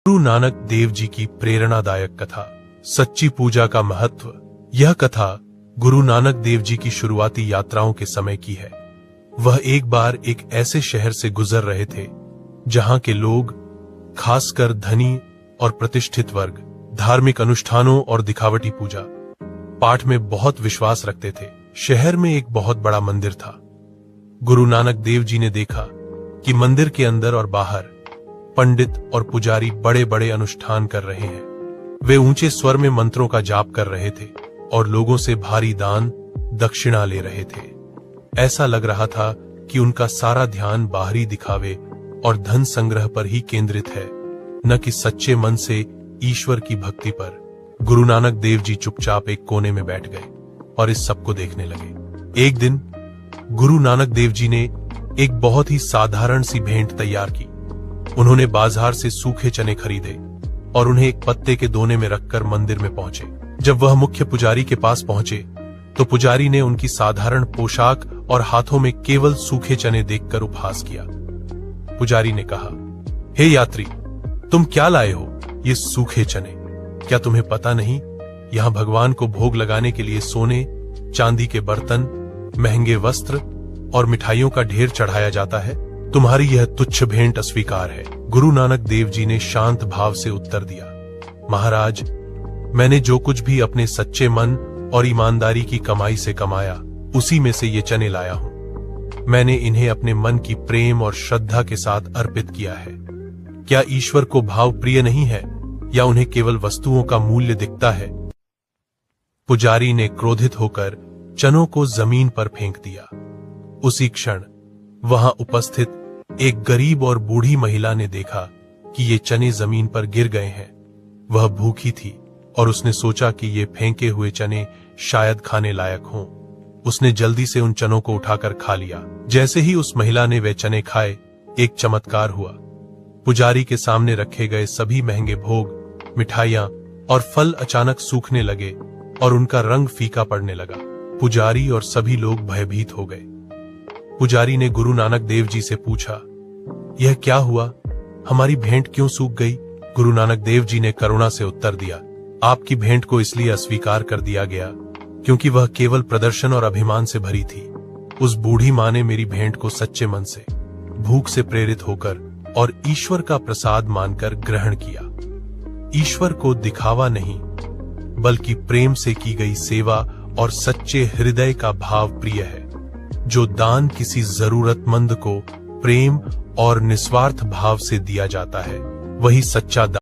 गुरु नानक देव जी की प्रेरणादायक कथा, सच्ची पूजा का महत्व। यह कथा गुरु नानक देव जी की शुरुआती यात्राओं के समय की है। वह एक बार एक ऐसे शहर से गुजर रहे थे जहां के लोग, खासकर धनी और प्रतिष्ठित वर्ग, धार्मिक अनुष्ठानों और दिखावटी पूजा पाठ में बहुत विश्वास रखते थे। शहर में एक बहुत बड़ा मंदिर था। गुरु नानक देव जी ने देखा कि मंदिर के अंदर और बाहर पंडित और पुजारी बड़े बड़े अनुष्ठान कर रहे हैं। वे ऊंचे स्वर में मंत्रों का जाप कर रहे थे और लोगों से भारी दान दक्षिणा ले रहे थे। ऐसा लग रहा था कि उनका सारा ध्यान बाहरी दिखावे और धन संग्रह पर ही केंद्रित है, न कि सच्चे मन से ईश्वर की भक्ति पर। गुरु नानक देव जी चुपचाप एक कोने में बैठ गए और इस सबको देखने लगे। एक दिन गुरु नानक देव जी ने एक बहुत ही साधारण सी भेंट तैयार की। उन्होंने बाजार से सूखे चने खरीदे और उन्हें एक पत्ते के दोने में रखकर मंदिर में पहुंचे। जब वह मुख्य पुजारी के पास पहुंचे तो पुजारी ने उनकी साधारण पोशाक और हाथों में केवल सूखे चने देखकर उपहास किया। पुजारी ने कहा, हे यात्री, तुम क्या लाए हो? ये सूखे चने। क्या तुम्हें पता नहीं, यहाँ भगवान को भोग लगाने के लिए सोने चांदी के बर्तन, महंगे वस्त्र और मिठाइयों का ढेर चढ़ाया जाता है। तुम्हारी यह तुच्छ भेंट अस्वीकार है। गुरु नानक देव जी ने शांत भाव से उत्तर दिया, महाराज, मैंने जो कुछ भी अपने सच्चे मन और ईमानदारी की कमाई से कमाया, उसी में से ये चने लाया हूं। मैंने इन्हें अपने मन की प्रेम और श्रद्धा के साथ अर्पित किया है। क्या ईश्वर को भाव प्रिय नहीं है या उन्हें केवल वस्तुओं का मूल्य दिखता है? पुजारी ने क्रोधित होकर चनों को जमीन पर फेंक दिया। उसी क्षण वहां उपस्थित एक गरीब और बूढ़ी महिला ने देखा कि ये चने जमीन पर गिर गए हैं। वह भूखी थी और उसने सोचा कि ये फेंके हुए चने शायद खाने लायक हों। उसने जल्दी से उन चनों को उठाकर खा लिया। जैसे ही उस महिला ने वे चने खाए, एक चमत्कार हुआ। पुजारी के सामने रखे गए सभी महंगे भोग, मिठाइयां और फल अचानक सूखने लगे और उनका रंग फीका पड़ने लगा। पुजारी और सभी लोग भयभीत हो गए। पुजारी ने गुरु नानक देव जी से पूछा, यह क्या हुआ? हमारी भेंट क्यों सूख गई? गुरु नानक देव जी ने करुणा से उत्तर दिया, आपकी भेंट को इसलिए अस्वीकार कर दिया गया क्योंकि वह केवल प्रदर्शन और अभिमान से भरी थी। उस बूढ़ी मां ने मेरी भेंट को सच्चे मन से, भूख से प्रेरित होकर और ईश्वर का प्रसाद मानकर ग्रहण किया। ईश्वर को दिखावा नहीं, बल्कि प्रेम से की गई सेवा और सच्चे हृदय का भाव प्रिय है। जो दान किसी जरूरतमंद को प्रेम और निस्वार्थ भाव से दिया जाता है, वही सच्चा दान